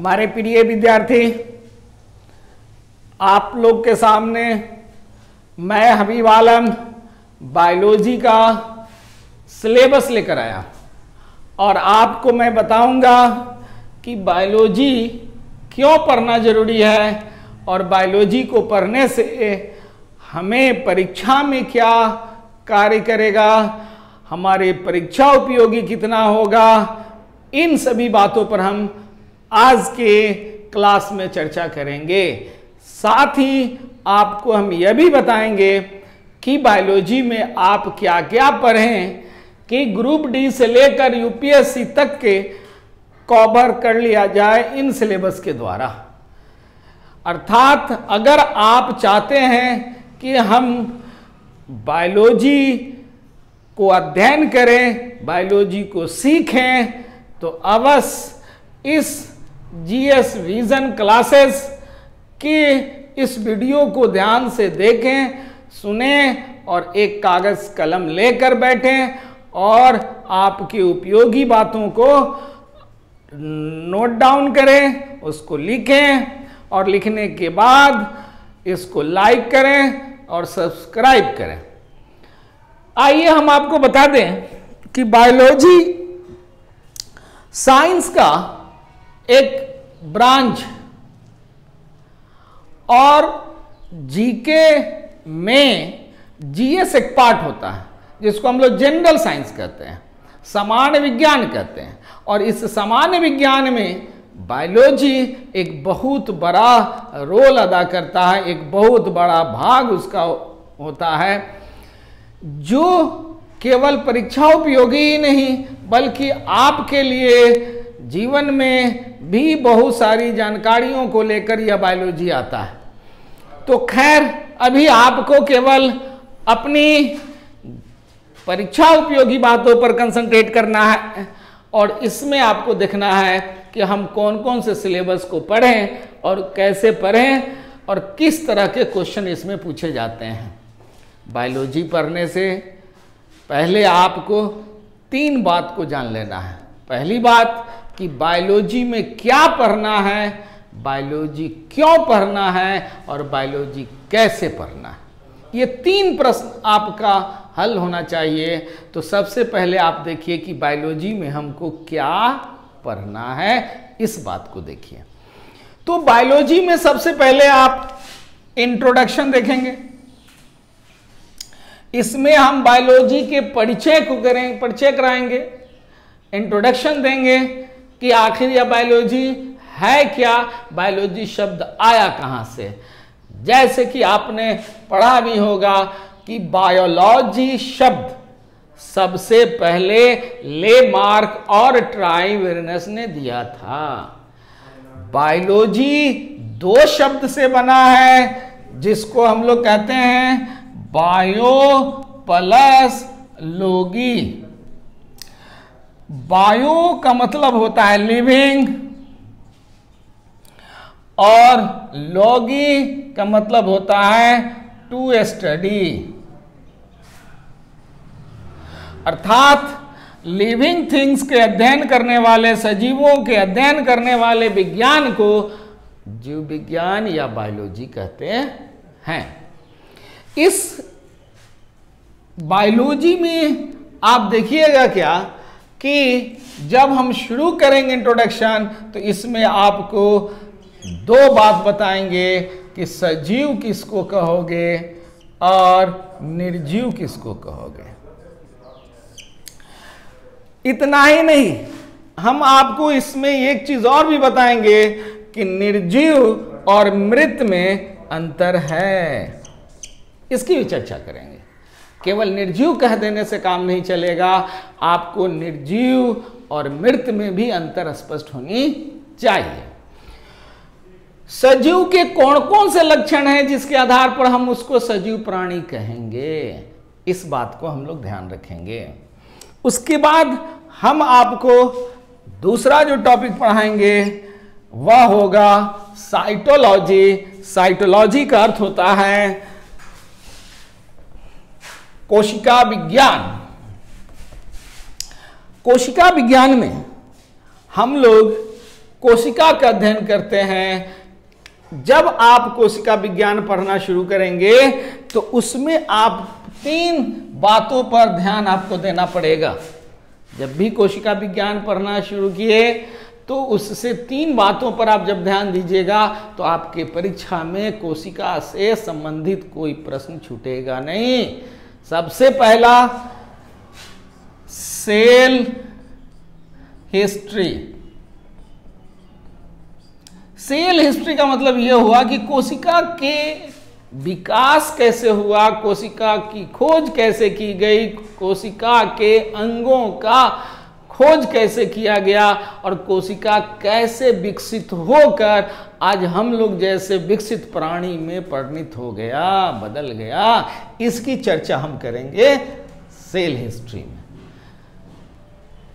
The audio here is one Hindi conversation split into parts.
हमारे प्रिय विद्यार्थी, आप लोग के सामने मैं हबीब आलम बायोलॉजी का सिलेबस लेकर आया और आपको मैं बताऊंगा कि बायोलॉजी क्यों पढ़ना जरूरी है और बायोलॉजी को पढ़ने से हमें परीक्षा में क्या कार्य करेगा, हमारे परीक्षा उपयोगी कितना होगा। इन सभी बातों पर हम आज के क्लास में चर्चा करेंगे। साथ ही आपको हम यह भी बताएंगे कि बायोलॉजी में आप क्या क्या पढ़ें कि ग्रुप डी से लेकर यूपीएससी तक के कवर कर लिया जाए इन सिलेबस के द्वारा। अर्थात अगर आप चाहते हैं कि हम बायोलॉजी को अध्ययन करें, बायोलॉजी को सीखें, तो अवश्य इस जीएस विजन क्लासेस के इस वीडियो को ध्यान से देखें, सुनें और एक कागज कलम लेकर बैठें और आपकी उपयोगी बातों को नोट डाउन करें, उसको लिखें और लिखने के बाद इसको लाइक करें और सब्सक्राइब करें। आइए हम आपको बता दें कि बायोलॉजी साइंस का एक ब्रांच और जीके में जीएस एक पार्ट होता है जिसको हम लोग जनरल साइंस कहते हैं, सामान्य विज्ञान कहते हैं। और इस सामान्य विज्ञान में बायोलॉजी एक बहुत बड़ा रोल अदा करता है, एक बहुत बड़ा भाग उसका होता है, जो केवल परीक्षा उपयोगी ही नहीं बल्कि आपके लिए जीवन में भी बहुत सारी जानकारियों को लेकर यह बायोलॉजी आता है। तो खैर, अभी आपको केवल अपनी परीक्षा उपयोगी बातों पर कंसंट्रेट करना है और इसमें आपको देखना है कि हम कौन कौन से सिलेबस को पढ़ें और कैसे पढ़ें और किस तरह के क्वेश्चन इसमें पूछे जाते हैं। बायोलॉजी पढ़ने से पहले आपको 3 बात को जान लेना है। पहली बात कि बायोलॉजी में क्या पढ़ना है, बायोलॉजी क्यों पढ़ना है और बायोलॉजी कैसे पढ़ना है। ये 3 प्रश्न आपका हल होना चाहिए। तो सबसे पहले आप देखिए कि बायोलॉजी में हमको क्या पढ़ना है, इस बात को देखिए। तो बायोलॉजी में सबसे पहले आप इंट्रोडक्शन देखेंगे। इसमें हम बायोलॉजी के परिचय कराएंगे, इंट्रोडक्शन देंगे कि आखिर यह बायोलॉजी है क्या, बायोलॉजी शब्द आया कहां से। जैसे कि आपने पढ़ा भी होगा कि बायोलॉजी शब्द सबसे पहले लेमार्क और ट्राइवेरिनस ने दिया था। बायोलॉजी 2 शब्द से बना है जिसको हम लोग कहते हैं बायो प्लस लॉगी। बायो का मतलब होता है लिविंग और लॉगी का मतलब होता है टू स्टडी। अर्थात लिविंग थिंग्स के अध्ययन करने वाले, सजीवों के अध्ययन करने वाले विज्ञान को जीव विज्ञान या बायोलॉजी कहते हैं। इस बायोलॉजी में आप देखिएगा क्या कि जब हम शुरू करेंगे इंट्रोडक्शन तो इसमें आपको 2 बात बताएंगे कि सजीव किसको कहोगे और निर्जीव किसको कहोगे। इतना ही नहीं, हम आपको इसमें एक चीज और भी बताएंगे कि निर्जीव और मृत में अंतर है, इसकी भी चर्चा करेंगे। केवल निर्जीव कह देने से काम नहीं चलेगा, आपको निर्जीव और मृत में भी अंतर स्पष्ट होनी चाहिए। सजीव के कौन कौन से लक्षण हैं जिसके आधार पर हम उसको सजीव प्राणी कहेंगे, इस बात को हम लोग ध्यान रखेंगे। उसके बाद हम आपको दूसरा जो टॉपिक पढ़ाएंगे वह होगा साइटोलॉजी। साइटोलॉजी का अर्थ होता है कोशिका विज्ञान। कोशिका विज्ञान में हम लोग कोशिका का अध्ययन करते हैं, जब आप कोशिका विज्ञान पढ़ना शुरू करेंगे तो उसमें आप 3 बातों पर ध्यान आपको देना पड़ेगा। जब भी कोशिका विज्ञान पढ़ना शुरू किए तो उससे 3 बातों पर आप जब ध्यान दीजिएगा तो आपके परीक्षा में कोशिका से संबंधित कोई प्रश्न छूटेगा नहीं। सबसे पहला, सेल हिस्ट्री। सेल हिस्ट्री का मतलब यह हुआ कि कोशिका के विकास कैसे हुआ, कोशिका की खोज कैसे की गई, कोशिका के अंगों का खोज कैसे किया गया और कोशिका कैसे विकसित होकर आज हम लोग जैसे विकसित प्राणी में परिणत हो गया, बदल गया। इसकी चर्चा हम करेंगे सेल हिस्ट्री में।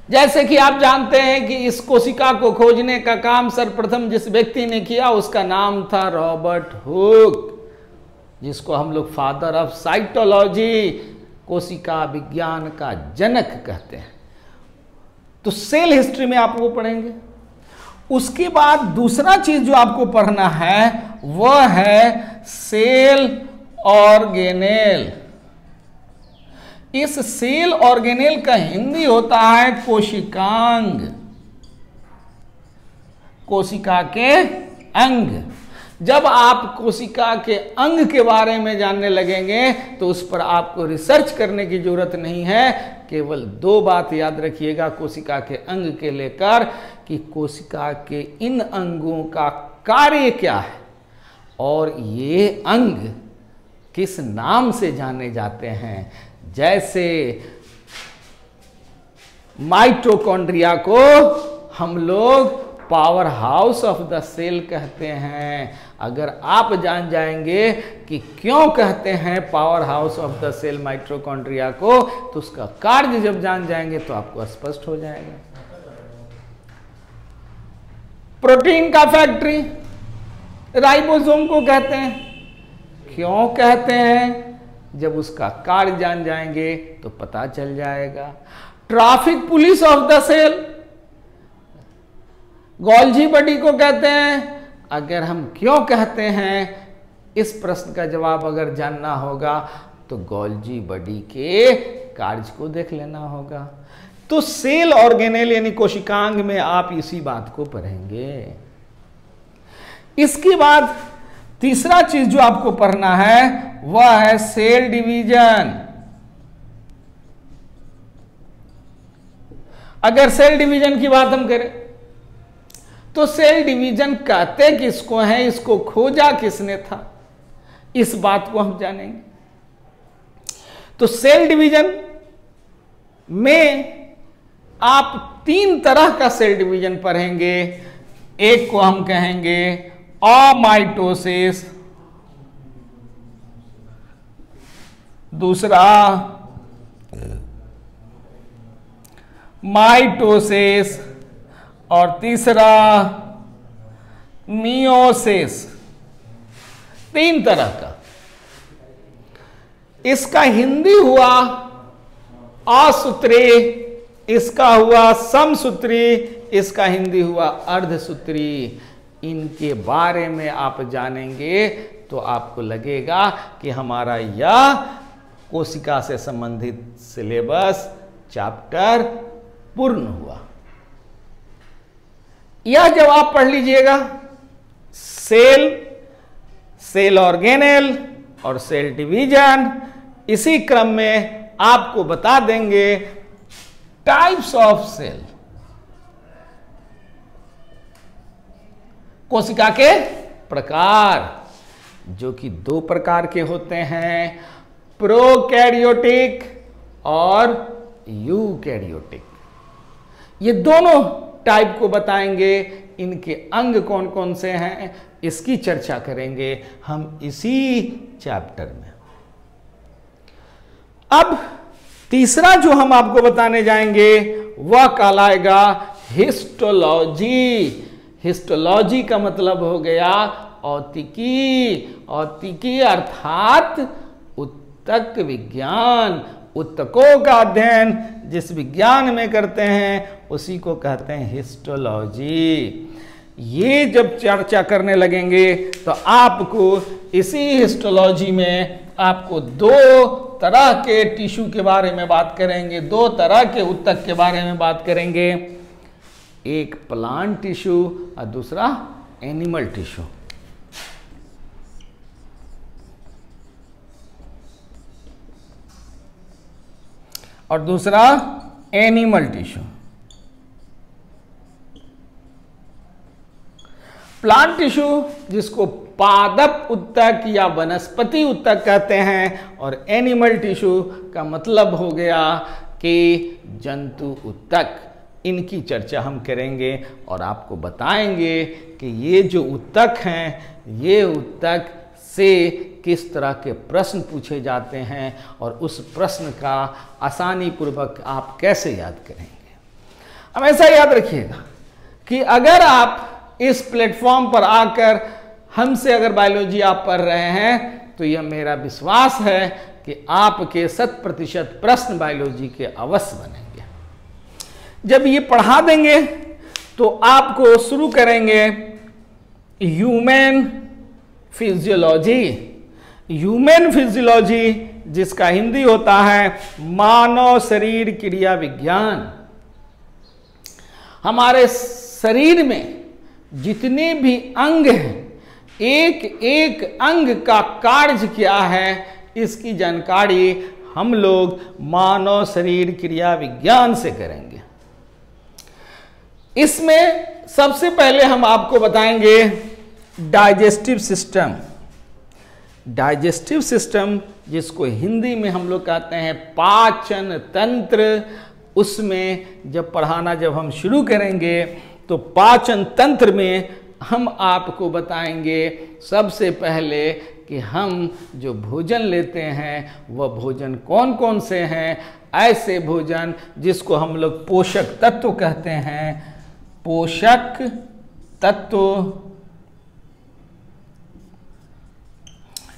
जैसे कि आप जानते हैं कि इस कोशिका को खोजने का काम सर्वप्रथम जिस व्यक्ति ने किया उसका नाम था रॉबर्ट हुक, जिसको हम लोग फादर ऑफ साइटोलॉजी, कोशिका विज्ञान का जनक कहते हैं। तो सेल हिस्ट्री में आप वो पढ़ेंगे। उसके बाद दूसरा चीज जो आपको पढ़ना है वह है सेल ऑर्गेनेल। इस सेल ऑर्गेनेल का हिंदी होता है कोशिकांग, कोशिका के अंग। जब आप कोशिका के अंग के बारे में जानने लगेंगे तो उस पर आपको रिसर्च करने की जरूरत नहीं है। केवल 2 बात याद रखिएगा कोशिका के अंग के लेकर कि कोशिका के इन अंगों का कार्य क्या है और ये अंग किस नाम से जाने जाते हैं। जैसे माइटोकॉन्ड्रिया को हम लोग powerhouse of the cell कहते हैं। अगर आप जान जाएंगे कि क्यों कहते हैं powerhouse of the cell mitochondria को, तो उसका कार्य जब जान जाएंगे तो आपको स्पष्ट हो जाएगा। प्रोटीन का फैक्ट्री राइबोसोम को कहते हैं। क्यों कहते हैं? जब उसका कार्य जान जाएंगे तो पता चल जाएगा। Traffic police of the cell Golgi body को कहते हैं। अगर हम क्यों कहते हैं इस प्रश्न का जवाब अगर जानना होगा तो गोल्जी बॉडी के कार्य को देख लेना होगा। तो सेल ऑर्गेनेल यानी कोशिकांग में आप इसी बात को पढ़ेंगे। इसके बाद तीसरा चीज जो आपको पढ़ना है वह है सेल डिवीजन। अगर सेल डिवीजन की बात हम करें तो सेल डिवीजन कहते किसको हैं, इसको खोजा किसने था, इस बात को हम जानेंगे। तो सेल डिवीजन में आप 3 तरह का सेल डिवीजन पढ़ेंगे। एक को हम कहेंगे अमाइटोसिस, दूसरा माइटोसिस और तीसरा मियोसिस। 3 तरह का। इसका हिंदी हुआ असूत्री, इसका हुआ समसूत्री, इसका हिंदी हुआ अर्धसूत्री। इनके बारे में आप जानेंगे तो आपको लगेगा कि हमारा यह कोशिका से संबंधित सिलेबस चैप्टर पूर्ण हुआ। यह जब आप पढ़ लीजिएगा सेल, सेल ऑर्गेनेल और सेल डिवीजन, इसी क्रम में आपको बता देंगे टाइप्स ऑफ सेल, कोशिका के प्रकार, जो कि 2 प्रकार के होते हैं, प्रोकैरियोटिक और यूकैरियोटिक। ये दोनों टाइप को बताएंगे। इनके अंग कौन कौन से हैं इसकी चर्चा करेंगे हम इसी चैप्टर में। अब तीसरा जो हम आपको बताने जाएंगे वह कहलाएगा हिस्टोलॉजी। हिस्टोलॉजी का मतलब हो गया औतिकी। औतिकी अर्थात उत्तक विज्ञान। उत्तकों का अध्ययन जिस विज्ञान में करते हैं उसी को कहते हैं हिस्टोलॉजी। ये जब चर्चा करने लगेंगे तो आपको इसी हिस्टोलॉजी में आपको दो तरह के टिश्यू के बारे में बात करेंगे, दो तरह के ऊतक के बारे में बात करेंगे, एक प्लांट टिश्यू और दूसरा एनिमल टिश्यू। और दूसरा एनिमल टिश्यू। प्लांट टिश्यू जिसको पादप ऊतक या वनस्पति ऊतक कहते हैं, और एनिमल टिश्यू का मतलब हो गया कि जंतु ऊतक। इनकी चर्चा हम करेंगे और आपको बताएंगे कि ये जो ऊतक हैं, ये ऊतक से किस तरह के प्रश्न पूछे जाते हैं और उस प्रश्न का आसानी पूर्वक आप कैसे याद करेंगे। हमेशा याद रखिएगा कि अगर आप इस प्लेटफॉर्म पर आकर हमसे अगर बायोलॉजी आप पढ़ रहे हैं तो यह मेरा विश्वास है कि आपके 100% प्रश्न बायोलॉजी के अवश्य बनेंगे। जब ये पढ़ा देंगे तो आपको शुरू करेंगे ह्यूमन फिजियोलॉजी। ह्यूमन फिजियोलॉजी जिसका हिंदी होता है मानव शरीर क्रिया विज्ञान। हमारे शरीर में जितने भी अंग हैं, एक एक अंग का कार्य क्या है, इसकी जानकारी हम लोग मानव शरीर क्रिया विज्ञान से करेंगे। इसमें सबसे पहले हम आपको बताएंगे डाइजेस्टिव सिस्टम। डाइजेस्टिव सिस्टम जिसको हिंदी में हम लोग कहते हैं पाचन तंत्र। उसमें जब पढ़ाना जब हम शुरू करेंगे तो पाचन तंत्र में हम आपको बताएंगे सबसे पहले कि हम जो भोजन लेते हैं वह भोजन कौन कौन से हैं। ऐसे भोजन जिसको हम लोग पोषक तत्व कहते हैं, पोषक तत्व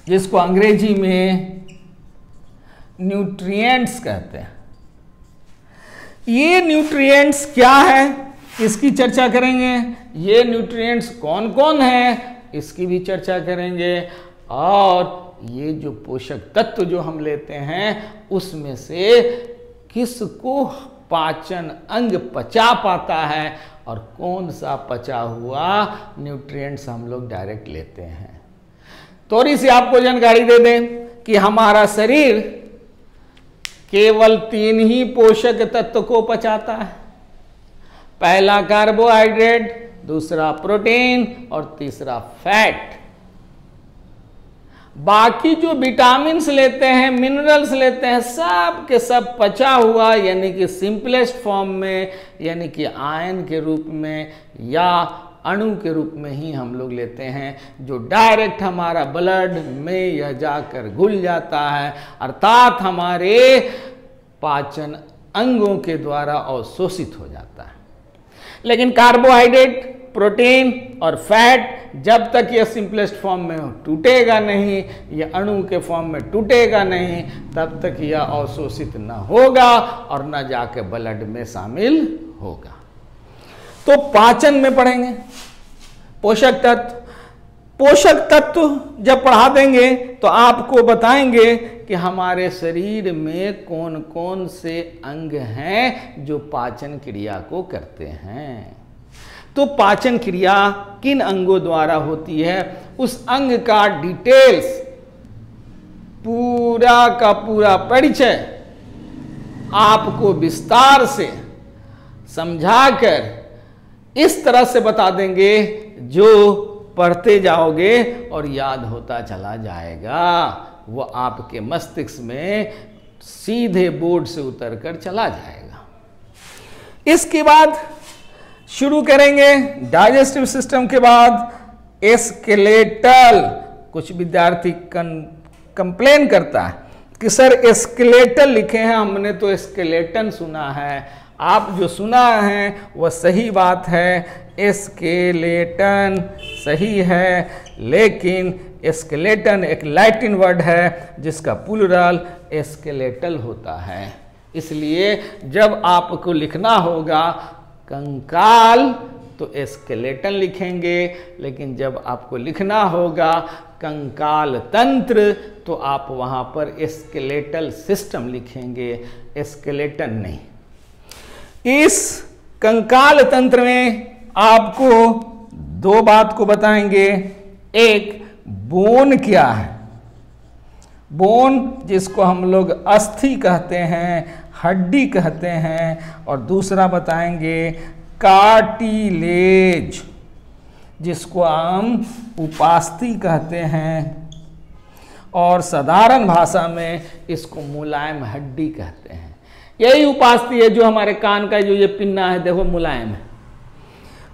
जिसको अंग्रेजी में न्यूट्रिएंट्स कहते हैं। ये न्यूट्रिएंट्स क्या है इसकी चर्चा करेंगे। ये न्यूट्रिएंट्स कौन कौन हैं इसकी भी चर्चा करेंगे। और ये जो पोषक तत्व जो हम लेते हैं उसमें से किसको पाचन अंग पचा पाता है और कौन सा पचा हुआ न्यूट्रिएंट्स हम लोग डायरेक्ट लेते हैं। थोड़ी सी आपको जानकारी दे दें कि हमारा शरीर केवल 3 ही पोषक तत्व को पचाता है। पहला कार्बोहाइड्रेट, दूसरा प्रोटीन और तीसरा फैट। बाकी जो विटामिन्स लेते हैं, मिनरल्स लेते हैं, सब के सब पचा हुआ यानी कि सिंपलेस्ट फॉर्म में यानी कि आयन के रूप में या अणु के रूप में ही हम लोग लेते हैं, जो डायरेक्ट हमारा ब्लड में यह जाकर घुल जाता है, अर्थात हमारे पाचन अंगों के द्वारा अवशोषित हो जाता है। लेकिन कार्बोहाइड्रेट, प्रोटीन और फैट जब तक यह सिंपलेस्ट फॉर्म में टूटेगा नहीं, यह अणु के फॉर्म में टूटेगा नहीं, तब तक यह अवशोषित न होगा और न जाके ब्लड में शामिल होगा। तो पाचन में पढ़ेंगे पोषक तत्व। पोषक तत्व जब पढ़ा देंगे तो आपको बताएंगे कि हमारे शरीर में कौन कौन से अंग हैं जो पाचन क्रिया को करते हैं। तो पाचन क्रिया किन अंगों द्वारा होती है, उस अंग का डिटेल्स पूरा का पूरा परिचय आपको विस्तार से समझाकर इस तरह से बता देंगे जो पढ़ते जाओगे और याद होता चला जाएगा। वो आपके मस्तिष्क में सीधे बोर्ड से उतरकर चला जाएगा। इसके बाद शुरू करेंगे डाइजेस्टिव सिस्टम के बाद स्केलेटल। कुछ विद्यार्थी कंप्लेन करता है कि सर स्केलेटल लिखे हैं, हमने तो स्केलेटन सुना है। आप जो सुना है वह सही बात है, स्केलेटन सही है, लेकिन स्केलेटन एक लैटिन वर्ड है जिसका प्लूरल स्केलेटल होता है। इसलिए जब आपको लिखना होगा कंकाल तो स्केलेटन लिखेंगे, लेकिन जब आपको लिखना होगा कंकाल तंत्र तो आप वहाँ पर स्केलेटल सिस्टम लिखेंगे, स्केलेटन नहीं। इस कंकाल तंत्र में आपको दो बात को बताएंगे। एक, बोन क्या है, बोन जिसको हम लोग अस्थि कहते हैं, हड्डी कहते हैं, और दूसरा बताएंगे कार्टिलेज जिसको हम उपास्थि कहते हैं, और साधारण भाषा में इसको मुलायम हड्डी कहते हैं। यही उपास्थि है जो हमारे कान का जो ये पिन्ना है, देखो मुलायम है।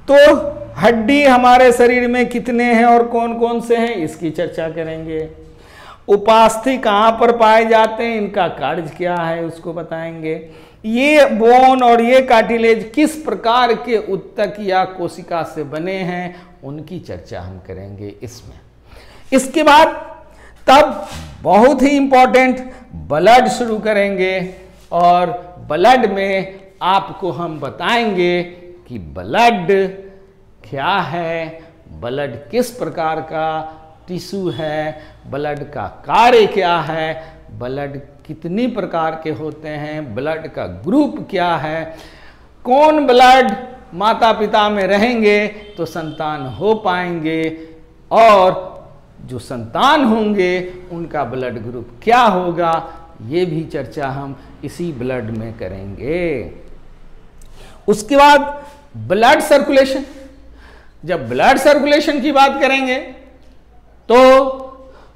तो हड्डी हमारे शरीर में कितने हैं और कौन कौन से हैं, इसकी चर्चा करेंगे। उपास्थि कहाँ पर पाए जाते हैं, इनका कार्य क्या है, उसको बताएंगे। ये बोन और ये कार्टिलेज किस प्रकार के ऊतक या कोशिका से बने हैं, उनकी चर्चा हम करेंगे इसमें। इसके बाद तब बहुत ही इंपॉर्टेंट ब्लड शुरू करेंगे, और ब्लड में आपको हम बताएंगे कि ब्लड क्या है, ब्लड किस प्रकार का टिश्यू है, ब्लड का कार्य क्या है, ब्लड कितनी प्रकार के होते हैं, ब्लड का ग्रुप क्या है, कौन ब्लड माता पिता में रहेंगे तो संतान हो पाएंगे, और जो संतान होंगे उनका ब्लड ग्रुप क्या होगा, ये भी चर्चा हम इसी ब्लड में करेंगे। उसके बाद ब्लड सर्कुलेशन, जब ब्लड सर्कुलेशन की बात करेंगे तो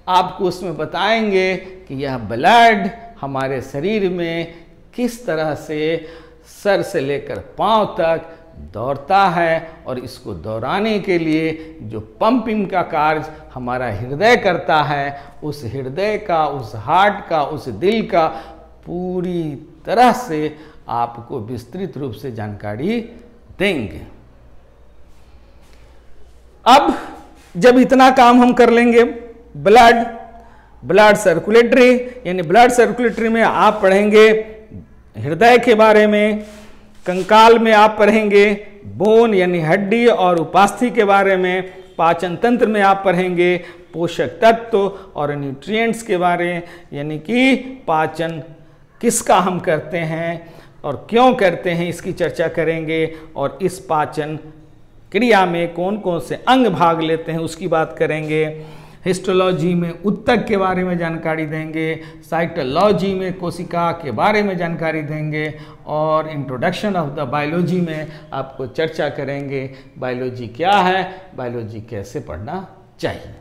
आपको उसमें बताएंगे कि यह ब्लड हमारे शरीर में किस तरह से सर से लेकर पांव तक दौड़ता है, और इसको दौड़ाने के लिए जो पंपिंग का कार्य हमारा हृदय करता है, उस हृदय का, उस हार्ट का, उस दिल का पूरी तरह से आपको विस्तृत रूप से जानकारी देंगे। अब जब इतना काम हम कर लेंगे, ब्लड सर्कुलेटरी, यानी ब्लड सर्कुलेटरी में आप पढ़ेंगे हृदय के बारे में, कंकाल में आप पढ़ेंगे बोन यानी हड्डी और उपास्थि के बारे में, पाचन तंत्र में आप पढ़ेंगे पोषक तत्व और न्यूट्रिएंट्स के बारे में, यानी कि पाचन किसका हम करते हैं और क्यों करते हैं, इसकी चर्चा करेंगे। और इस पाचन क्रिया में कौन कौन से अंग भाग लेते हैं उसकी बात करेंगे। हिस्टोलॉजी में ऊतक के बारे में जानकारी देंगे, साइटोलॉजी में कोशिका के बारे में जानकारी देंगे, और इंट्रोडक्शन ऑफ द बायोलॉजी में आपको चर्चा करेंगे बायोलॉजी क्या है, बायोलॉजी कैसे पढ़ना चाहिए।